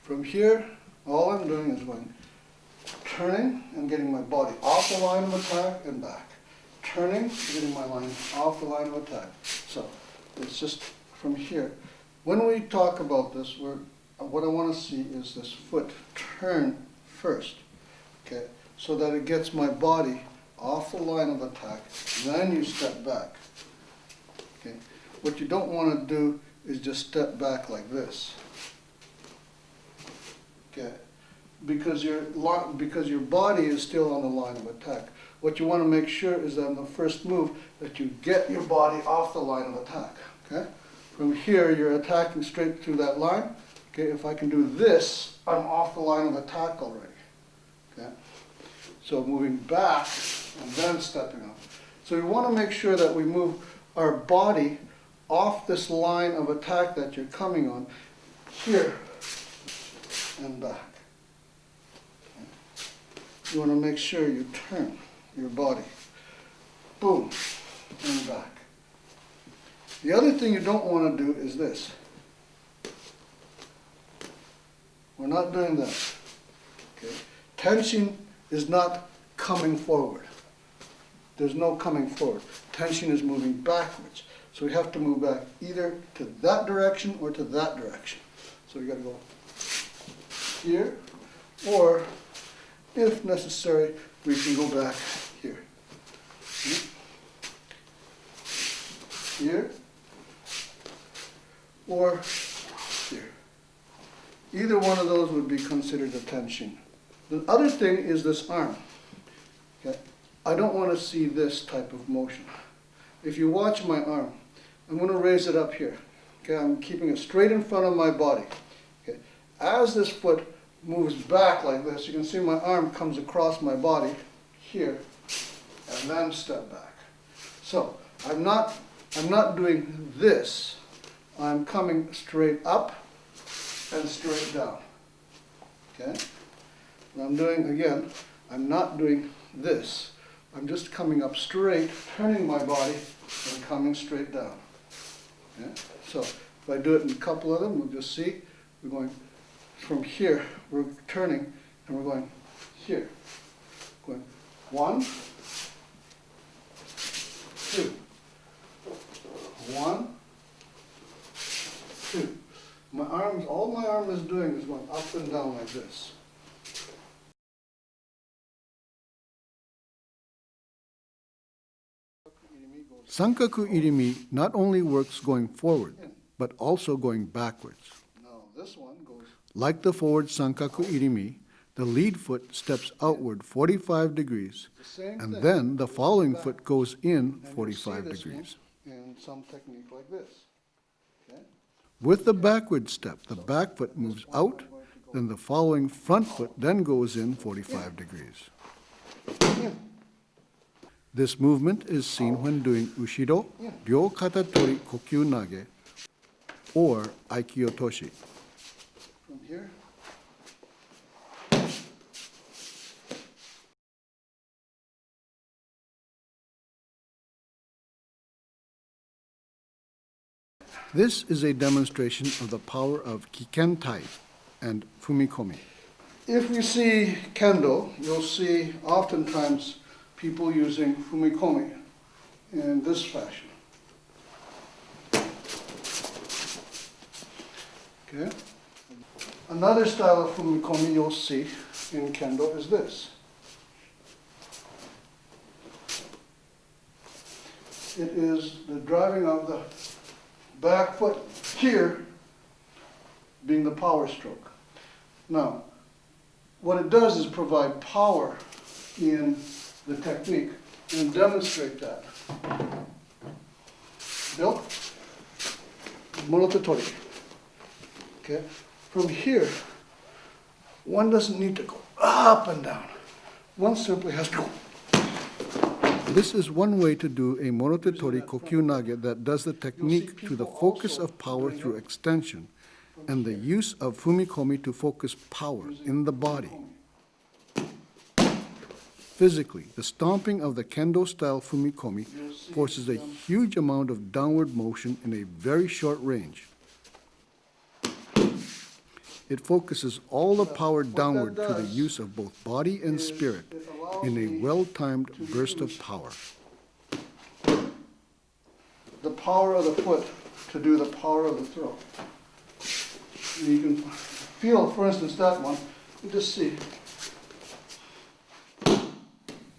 From here, all I'm doing is going turning and getting my body off the line of attack and back. Turning, getting my line off the line of attack. So it's just from here. When we talk about this, what I want to see is this foot turn first, okay, so that it gets my body off the line of attack, then you step back. Okay. What you don't want to do is just step back like this. Okay. Because your body is still on the line of attack. What you want to make sure is that in the first move that you get your body off the line of attack. Okay? From here you're attacking straight through that line. Okay, if I can do this, I'm off the line of attack already. Okay? So moving back and then stepping up. So we want to make sure that we move our body off this line of attack that you're coming on, here and back. Okay? You want to make sure you turn your body, boom, and back. The other thing you don't want to do is this. We're not doing that. Okay? Tension is not coming forward. There's no coming forward. Tension is moving backwards. So we have to move back either to that direction or to that direction. So we got to go here, or if necessary, we can go back here. Here, or here. Either one of those would be considered a tension. The other thing is this arm. Okay? I don't want to see this type of motion. If you watch my arm, I'm going to raise it up here. Okay? I'm keeping it straight in front of my body. Okay? As this foot moves back like this, you can see my arm comes across my body here and then step back. So I'm not doing this. I'm coming straight up and straight down. Okay? What I'm doing, again, I'm not doing this. I'm just coming up straight, turning my body, and coming straight down. Okay? So if I do it in a couple of them, we'll just see. We're going from here, we're turning, and we're going here. Going 1, 2. 1, 2. My arms, all my arm is doing is going up and down like this. Sankaku Irimi not only works going forward, but also going backwards. Now this one goes. Like the forward Sankaku Irimi, the lead foot steps outward 45 degrees, and then the following foot goes in 45 degrees. In some technique like this. Okay? With the backward step, the back foot moves out, then the following front foot then goes in 45 degrees. This movement is seen when doing Ushiro, Ryo Kata Tori Kokyu Nage, or Aiki Otoshi. From here. This is a demonstration of the power of Kikentai and Fumikomi. If you see kendo, you'll see oftentimes people using Fumikomi in this fashion. Okay? Another style of Fumikomi you'll see in kendo is this. It is the driving of the back foot here being the power stroke. Now, what it does is provide power in the technique and demonstrate that. Bill? Morote Tori. Okay? From here, one doesn't need to go up and down. One simply has to go. This is one way to do a Morote Tori Kokyu Nage that does the technique to the focus of power through extension and the use of Fumikomi to focus power in the body. Physically, the stomping of the kendo-style Fumikomi forces a huge amount of downward motion in a very short range. It focuses all the power What that downward to the does use of both body and is spirit it allows in a me well-timed to burst of use power. the power of the foot to do the power of the throw. You can feel, for instance, that one. You just see.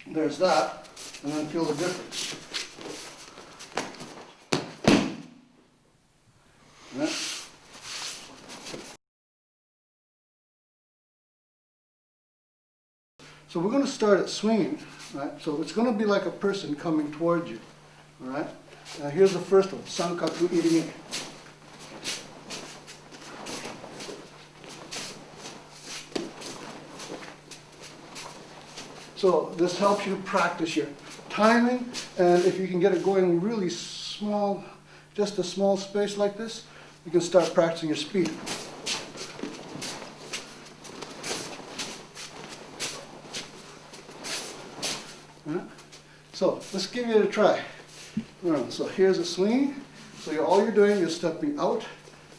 There's that, and then feel the difference. Yeah. So we're going to start at swinging, right? So it's going to be like a person coming towards you, all right? Here's the first one, Sankaku Irimi. So this helps you practice your timing, and if you can get it going really small, just a small space like this, you can start practicing your speed. So let's give it a try. So here's a swing. So all you're doing is stepping out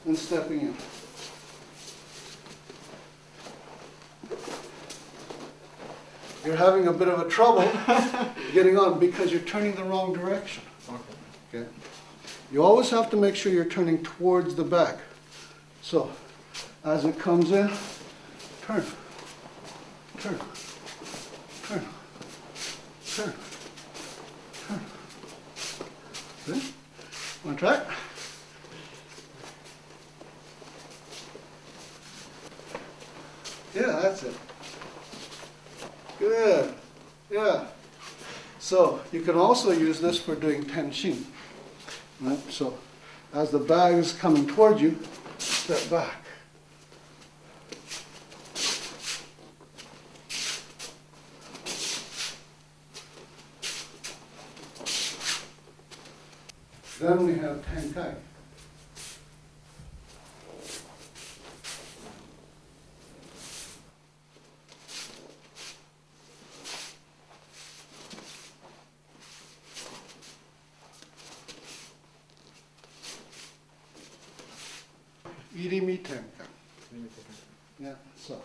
and stepping in. You're having a bit of a trouble getting on because you're turning the wrong direction. Okay. You always have to make sure you're turning towards the back. So as it comes in, turn, turn, turn, turn, turn. Good. Want to try it? Yeah, that's it. Good. Yeah. So you can also use this for doing Tenchi. Right? So as the bag is coming towards you, step back. Then we have Tenkai. Irimi Tenkai. Yeah, so.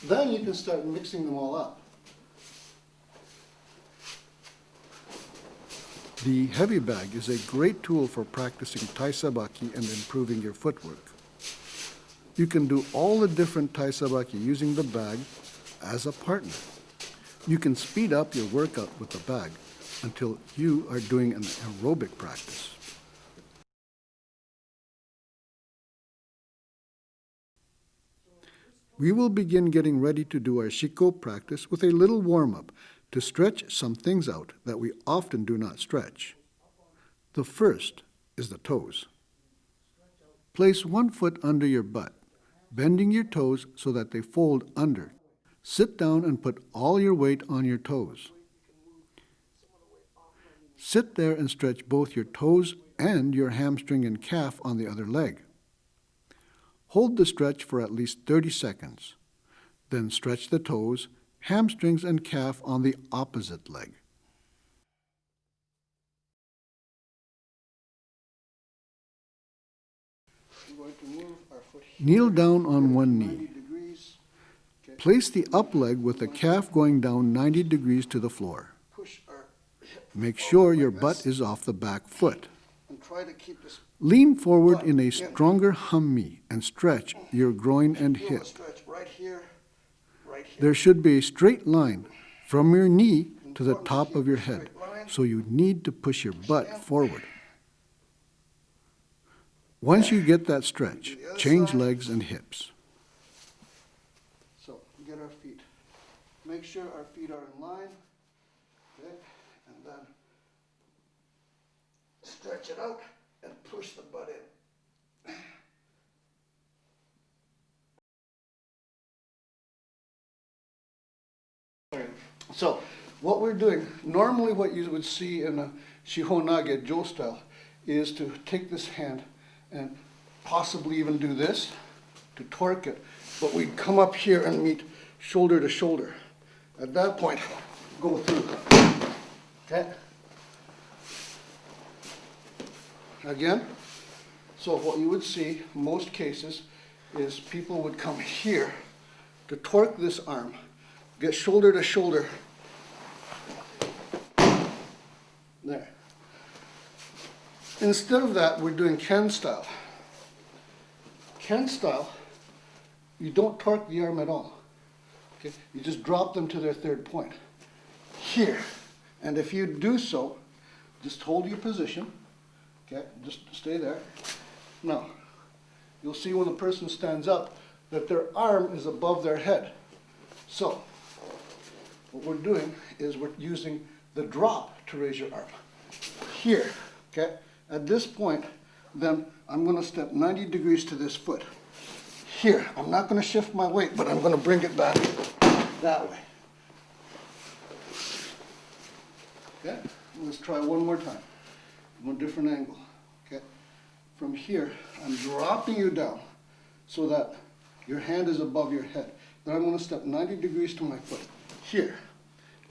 Then you can start mixing them all up. The heavy bag is a great tool for practicing Tai Sabaki and improving your footwork. You can do all the different Tai Sabaki using the bag as a partner. You can speed up your workout with the bag until you are doing an aerobic practice. We will begin getting ready to do our Shiko practice with a little warm-up to stretch some things out that we often do not stretch. The first is the toes. Place one foot under your butt, bending your toes so that they fold under. Sit down and put all your weight on your toes. Sit there and stretch both your toes and your hamstring and calf on the other leg. Hold the stretch for at least 30 seconds. Then stretch the toes, hamstrings, and calf on the opposite leg. We're going to move our foot here. Kneel down on one 90 knee. degrees. Okay. Place the up leg with the calf going down 90 degrees to the floor. Push our hip Make sure your like butt this, is off the back foot. and try to keep this. Lean forward in a stronger Hanmi and stretch your groin and Feel hip. the stretch right here, right here. There should be a straight line from your knee to the top of your head, so you need to push your butt forward. Once you get that stretch, change legs and hips. So get our feet. Make sure our feet are in line. Okay, and then stretch it out and push the butt in. So what we're doing, normally what you would see in a Shihonage Jo style is to take this hand and possibly even do this to torque it, but we'd come up here and meet shoulder to shoulder. At that point, go through. Okay? Again, so what you would see most cases is people would come here to torque this arm, get shoulder to shoulder. There. Instead of that, we're doing Ken style. Ken style, you don't torque the arm at all. Okay? You just drop them to their third point. Here. And if you do so, just hold your position. Okay? Just stay there. Now, you'll see when the person stands up that their arm is above their head. So, what we're doing is we're using the drop to raise your arm. Here, okay? At this point, then I'm going to step 90 degrees to this foot. Here, I'm not going to shift my weight, but I'm going to bring it back that way. Okay? Let's try one more time. From a different angle. Okay? From here, I'm dropping you down so that your hand is above your head. Then I'm going to step 90 degrees to my foot. Here.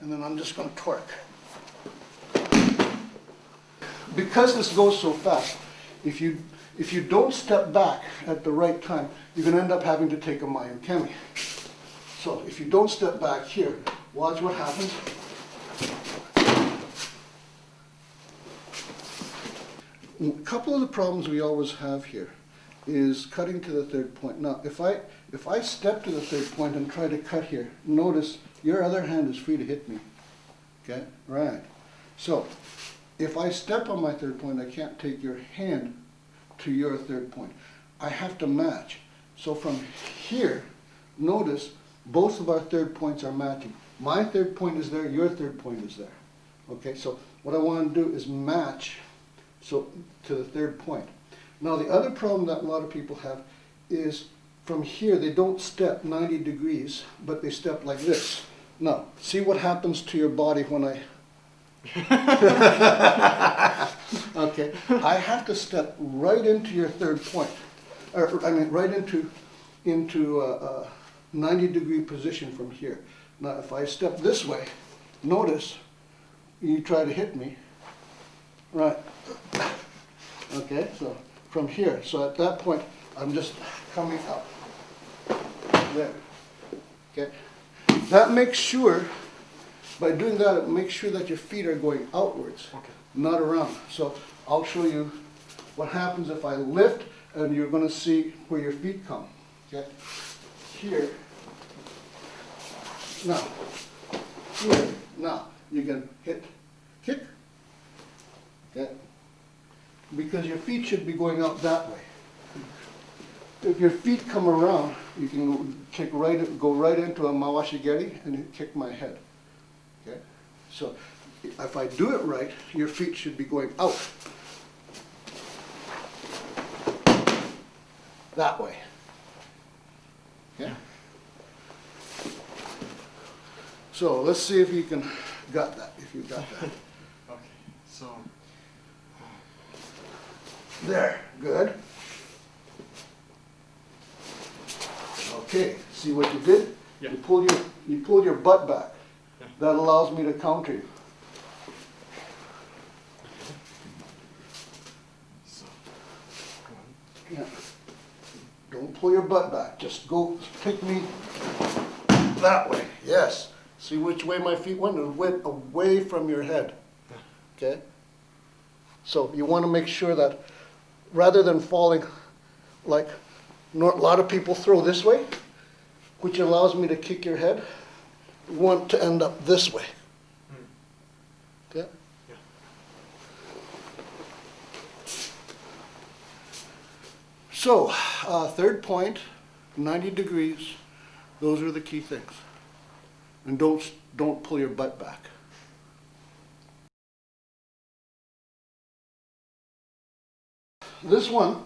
And then I'm just going to torque. Because this goes so fast, if you don't step back at the right time, you're going to end up having to take a Mayukemi. So if you don't step back here, watch what happens. A couple of the problems we always have here is cutting to the third point. Now, if I step to the third point and try to cut here, notice your other hand is free to hit me. Okay? Right. So, if I step on my third point, I can't take your hand to your third point. I have to match. So from here, notice both of our third points are matching. My third point is there, your third point is there. Okay, so what I want to do is match to the third point. Now the other problem that a lot of people have is from here they don't step 90 degrees, but they step like this. Now, see what happens to your body when I okay, I have to step right into your third point, or I mean right into a 90-degree position from here. Now if I step this way, notice you try to hit me, right? Okay, so from here, so at that point I'm just coming up there. Okay, that makes sure. By doing that, it makes sure that your feet are going outwards, okay, not around. So I'll show you what happens if I lift, and you're going to see where your feet come. Okay, here. Now, here. Now you can hit, kick. Okay, because your feet should be going out that way. If your feet come around, you can kick right, go right into a mawashigeri and kick my head. Okay, so if I do it right, your feet should be going out. That way. Okay? So let's see if you got that, if you got that. Okay, so. There, good. Okay, see what you did? Yeah. You pulled your butt back. Yeah. That allows me to counter you. So, Yeah. Don't pull your butt back. Just go, pick me that way. Yes. See which way my feet went? It went away from your head. Okay? So you want to make sure that rather than falling like a lot of people throw this way, which allows me to kick your head, you want to end up this way. Okay? Yeah. So, third point, 90 degrees, those are the key things. And don't pull your butt back. This one,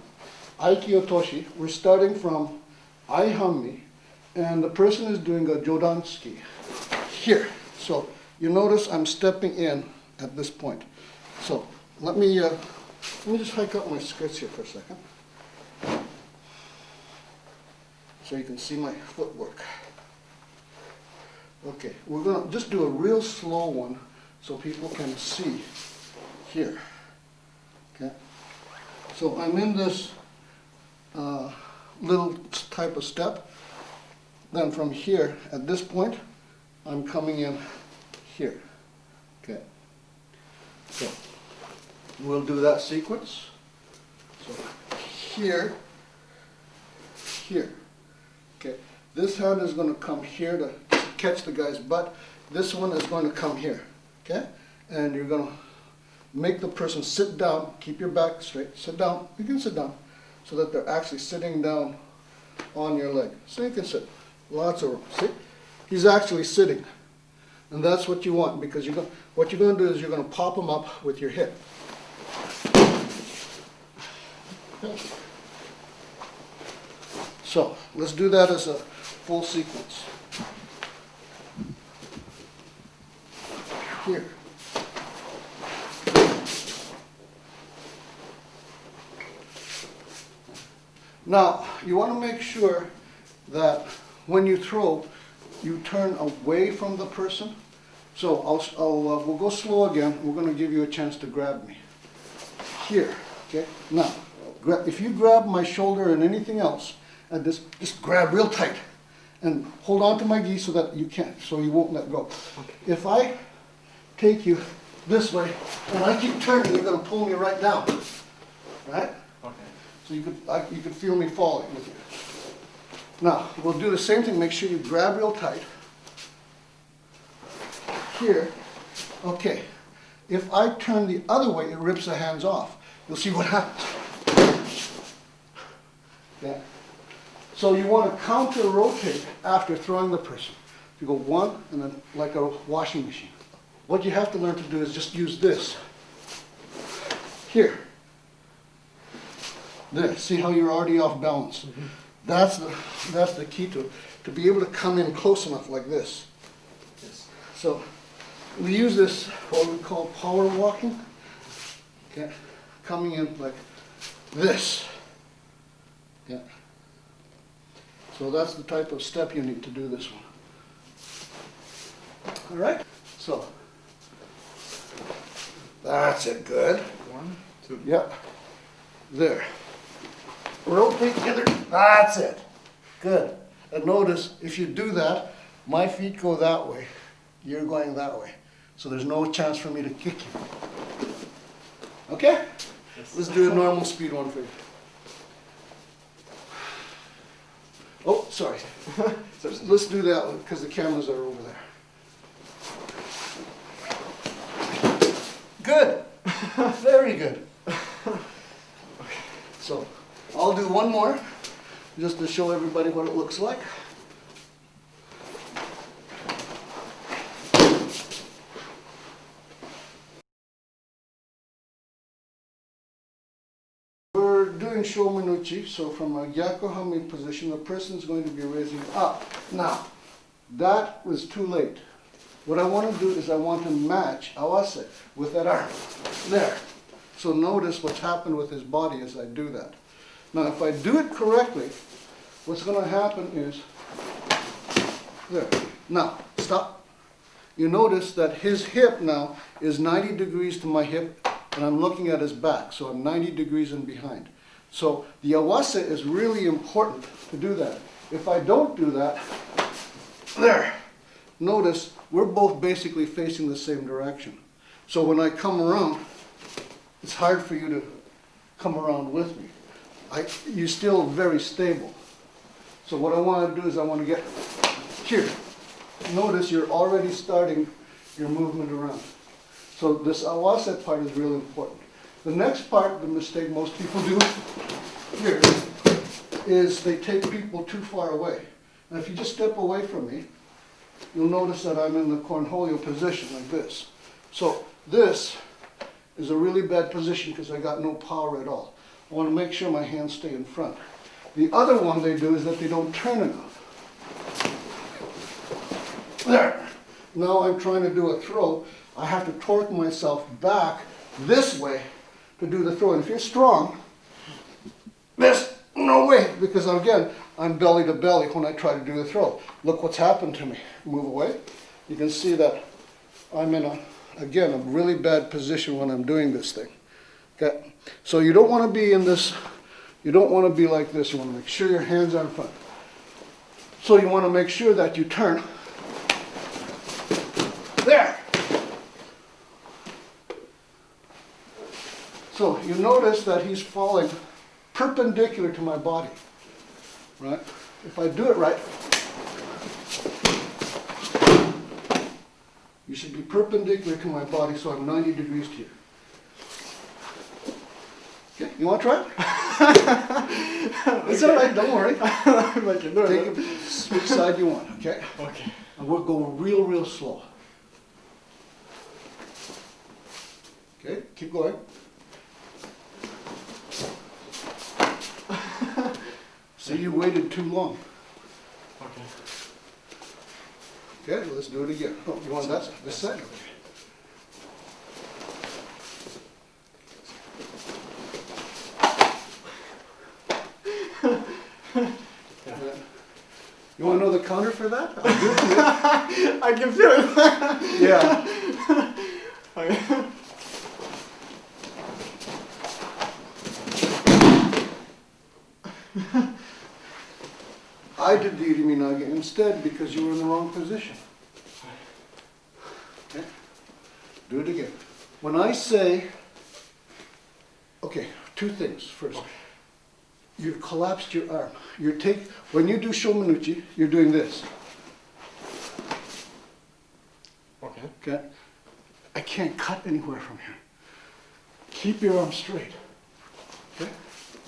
Aiki Otoshi, we're starting from Hanmi, and the person is doing a Jodansuki. here. So you notice I'm stepping in at this point. So let me just hike up my skirts here for a second, so you can see my footwork. Okay, we're gonna just do a real slow one so people can see here. Okay, so I'm in this little type of step. Then from here, at this point, I'm coming in here. Okay, so we'll do that sequence. So here, here. Okay, this hand is going to come here to catch the guy's butt. This one is going to come here. Okay, and you're going to make the person sit down. Keep your back straight. Sit down. You can sit down, so that they're actually sitting down on your leg. So you can sit. Lots of room. See, he's actually sitting, and that's what you want, because what you're going to do is you're going to pop him up with your hip. So let's do that as a full sequence. Here. Now, you want to make sure that when you throw, you turn away from the person. So we'll go slow again. We're going to give you a chance to grab me. Here, okay? Now, if you grab my shoulder and anything else, and just grab real tight and hold on to my gi so that you can't, so you won't let go. Okay. If I take you this way and I keep turning, you're going to pull me right down, right? Okay. So you could feel me falling with you. Now, we'll do the same thing. Make sure you grab real tight. Here. Okay. If I turn the other way, it rips the hands off. You'll see what happens. Okay. So you want to counter rotate after throwing the person. You go one, and then like a washing machine. What you have to learn to do is just use this. Here. There. See how you're already off balance. Mm-hmm. That's the key to be able to come in close enough like this. Yes. So we use this, what we call power walking. Okay. Coming in like this. Yeah. So that's the type of step you need to do this one. All right? So that's it. Good. 1, 2. Yep. There. Rotate together. That's it. Good. And notice, if you do that, my feet go that way. You're going that way. So there's no chance for me to kick you. Okay? Yes. Let's do a normal speed one for you. Oh, sorry. So let's do that one because the cameras are over there. Good. Very good. So I'll do one more just to show everybody what it looks like. We're doing Shomenuchi, so from a Hanmi position, the person is going to be raising up. Now, that was too late. What I want to do is I want to match awase with that arm. There. So notice what's happened with his body as I do that. Now, if I do it correctly, what's going to happen is, there. Now, stop. You notice that his hip now is 90 degrees to my hip, and I'm looking at his back, so I'm 90 degrees in behind. So the awase is really important to do that. If I don't do that, there. Notice we're both basically facing the same direction. So when I come around, it's hard for you to come around with me. You're still very stable. So what I want to do is I want to get here. Notice you're already starting your movement around. So this awase part is really important. The next part, the mistake most people do here, is they take people too far away. And if you just step away from me, you'll notice that I'm in the cornholio position like this. So this is a really bad position because I got no power at all. I want to make sure my hands stay in front. The other one they do is that they don't turn enough. There. now I'm trying to do a throw, I have to torque myself back this way to do the throw. And if you're strong, there's no way, because again, I'm belly to belly when I try to do the throw. Look what's happened to me. Move away. You can see that I'm in again, a really bad position when I'm doing this thing. Okay? So you don't want to be in this, you don't want to be like this. You want to make sure your hands are in front. So you want to make sure that you turn. There! So you notice that he's falling perpendicular to my body, right? If I do it right, you should be perpendicular to my body, so I'm 90 degrees to you. Okay, you want to try it? It's all right, don't worry. Take it which side you want, okay? Okay. And we'll go real slow. Okay, keep going. See, you waited too long. Okay. Okay, let's do it again. Oh, you want that side? This side? Okay. You want to know the counter for that? I'll do it to you. I can feel it. Yeah. Okay. I did the Irimi Nage instead because you were in the wrong position. Okay? Do it again. When I say, okay, two things. First, you collapsed your arm. When you do Shomenuchi, you're doing this. Okay. Okay? I can't cut anywhere from here. Keep your arm straight. Okay?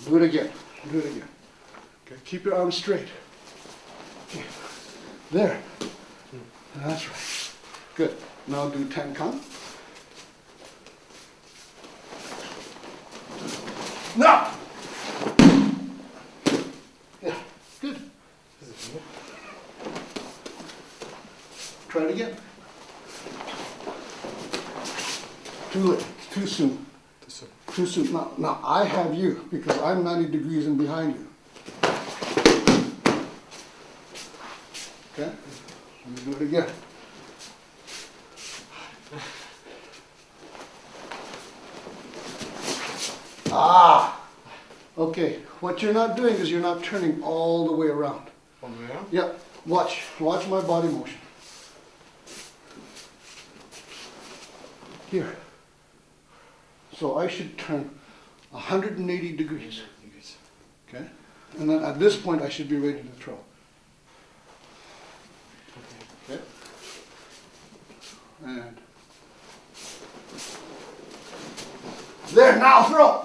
Do it again. Do it again. Okay? Keep your arm straight. Okay. There. That's right. Good. Now do tenkan. Now! Yeah, good. Try it again. Too late. Too soon. Too soon. Now I have you because I'm 90 degrees in behind you. Okay? Let me do it again. Ah! Okay, what you're not doing is you're not turning all the way around. All the way around? Yep, watch my body motion. Here. So I should turn 180 degrees. Okay? And then at this point I should be ready to throw. Okay? And there, now throw!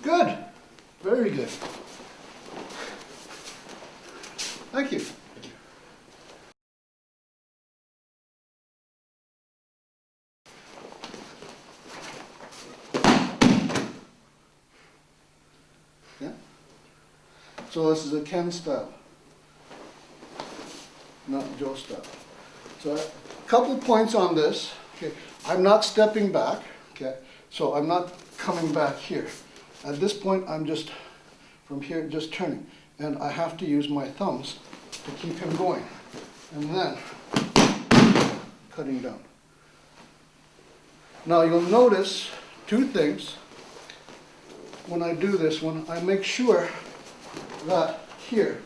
Good. Very good. Thank you. Yeah? So this is a Ken style, not Joe style. So a couple points on this. Okay, I'm not stepping back. Okay, so I'm not coming back here. At this point, I'm just from here, just turning, and I have to use my thumbs to keep him going, and then cutting down. Now you'll notice two things when I do this one. I make sure that here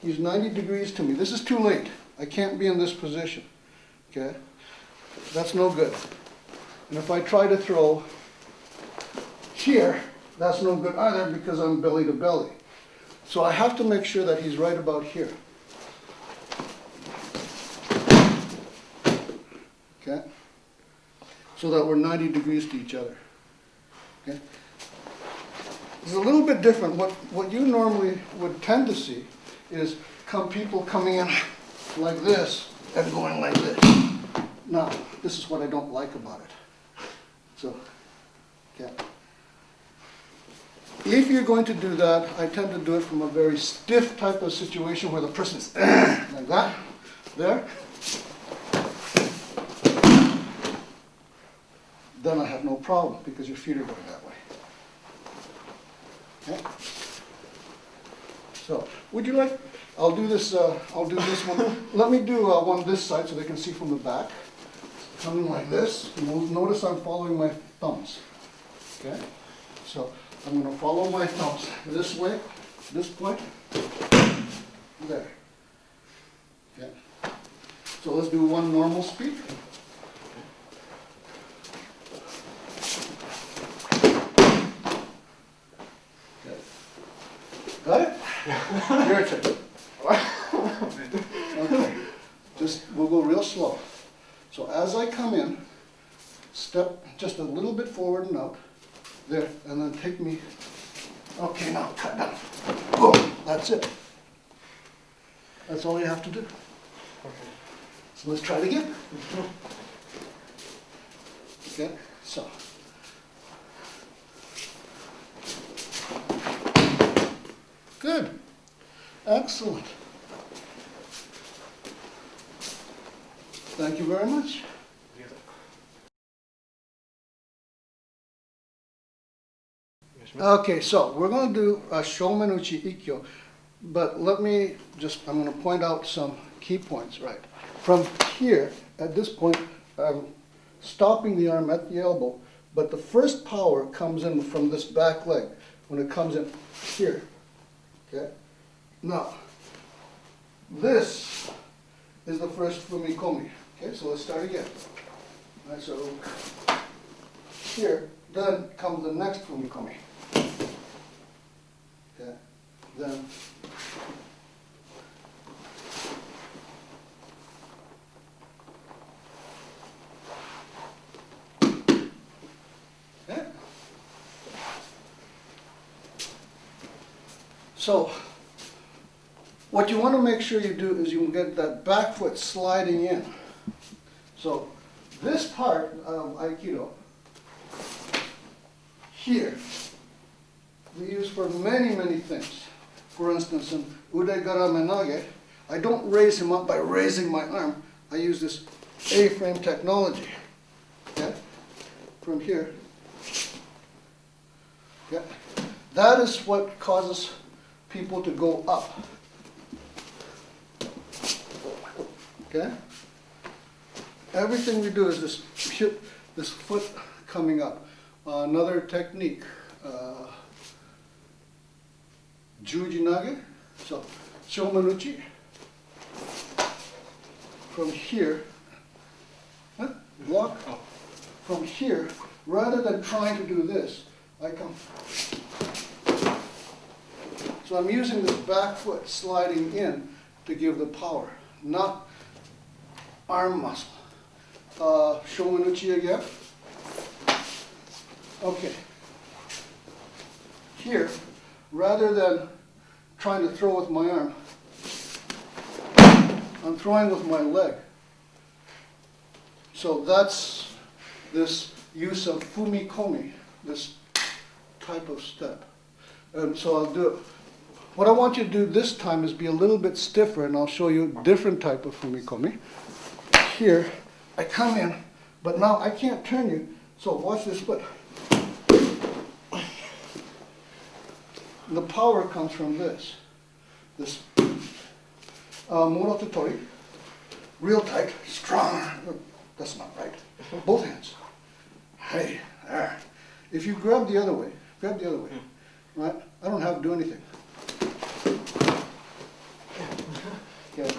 he's 90 degrees to me. This is too late. I can't be in this position. Okay, that's no good. And if I try to throw here, that's no good either because I'm belly to belly. So I have to make sure that he's right about here. Okay? So that we're 90 degrees to each other. Okay? It's a little bit different. What you normally would tend to see is people coming in like this and going like this. Now, this is what I don't like about it. So, okay. If you're going to do that, I tend to do it from a very stiff type of situation where the person is like that, there. Then I have no problem because your feet are going that way. Okay? So, would you like, I'll do this one. Let me do one this side so they can see from the back. Coming like this. Notice I'm following my thumbs. Okay? So, I'm going to follow my thumbs this way, this point, there. Okay. So let's do one normal speed. Okay. Got it? Your turn. Okay. We'll go real slow. So as I come in, step just a little bit forward and out. There, and then take me, okay, now cut down. Boom, that's it. That's all you have to do. Okay. So let's try it again. Okay, so. Good, excellent. Thank you very much. Okay, so we're going to do a Shomenuchi Ikkyo, but let me I'm going to point out some key points, right? From here, at this point, I'm stopping the arm at the elbow, but the first power comes in from this back leg, when it comes in here, okay? Now, this is the first Fumikomi, okay? So let's start again. All right, so here, then comes the next Fumikomi. Okay, then okay. So what you want to make sure you do is you get that back foot sliding in. So this part of Aikido here we use for many, many things. For instance, in Udegara Menage, I don't raise him up by raising my arm. I use this A-frame technology. Okay? From here. Okay? That is what causes people to go up. Okay? Everything we do is this foot coming up. Another technique. Juji Nage, so Shomenuchi, from here, block, from here, rather than trying to do this, I come. So I'm using this back foot sliding in to give the power, not arm muscle. Shomenuchi again. Okay. Here, rather than trying to throw with my arm, I'm throwing with my leg. So that's this use of Fumikomi, this type of step. And so I'll do it. What I want you to do this time is be a little bit stiffer, and I'll show you a different type of Fumikomi. Here, I come in, but now I can't turn you, so watch this foot. The power comes from this Morote Tori, real tight, strong. That's not right. Both hands. Hey, there. If you grab the other way, right? I don't have to do anything. Okay.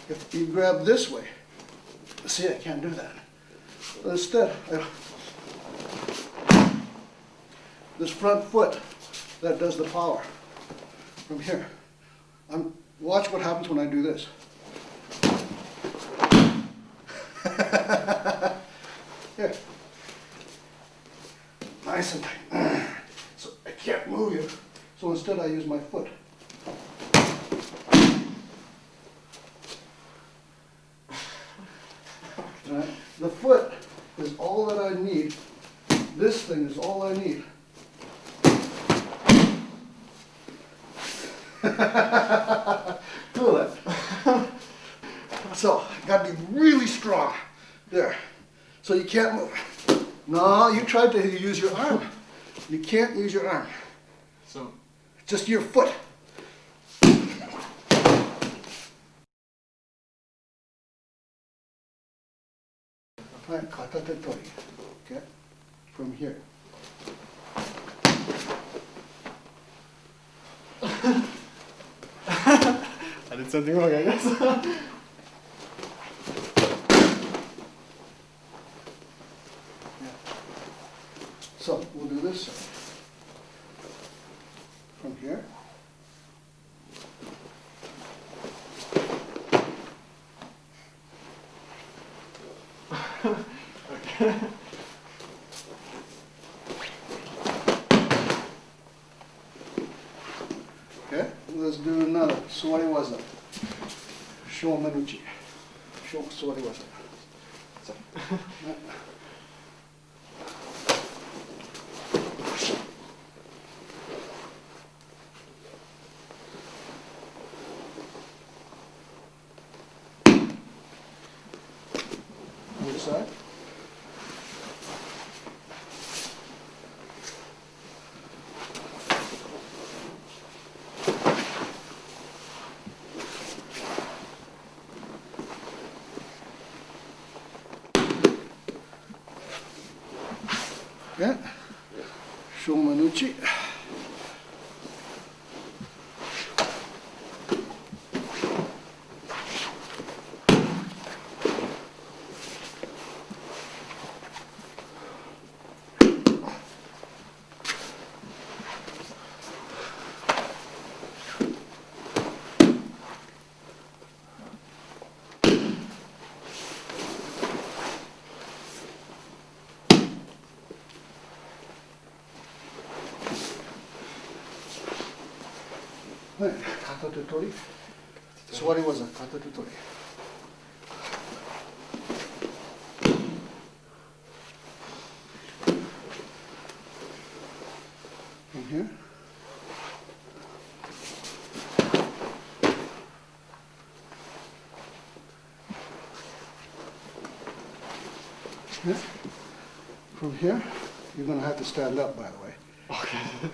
If you grab this way, see, I can't do that. But instead, this front foot that does the power from here. Watch what happens when I do this. Here. Nice and tight. So I can't move you. So instead I use my foot. Right? The foot is all that I need. This thing is all I need. Feel it. So, gotta be really strong. There. So you can't move. No, you tried to use your arm. You can't use your arm. So, Just your foot. Right, katate tori. Okay? From here. I did something wrong, I guess. So we'll do this side. From here. Okay, let's do another. Suwari Wasa. Shomenuchi. Suwari Wasa. So, Which side? Yeah. Shomenuchi. Right, katate tori. Suwari Wasa, katate tori. From here. Yeah. From here, you're going to have to stand up, by the way. okay.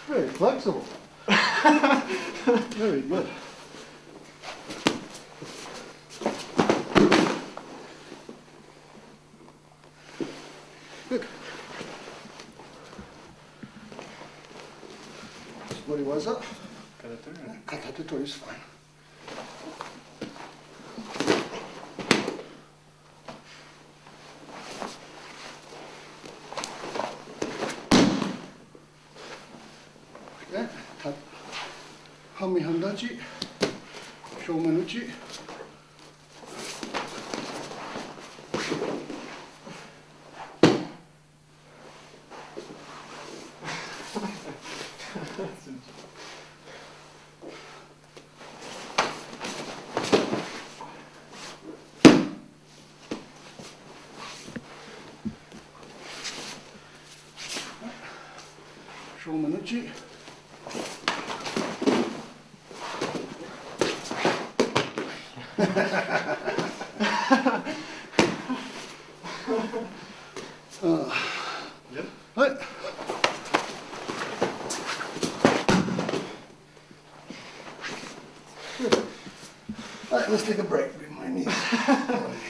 Very flexible. Very good. Good. What was that? Gotta turn it. Katate tori is fine. Okay. Hanmi Handachi. Shomenuchi. Shomenuchi. Yep. Right. Good. All right, let's take a break. Bring my knees.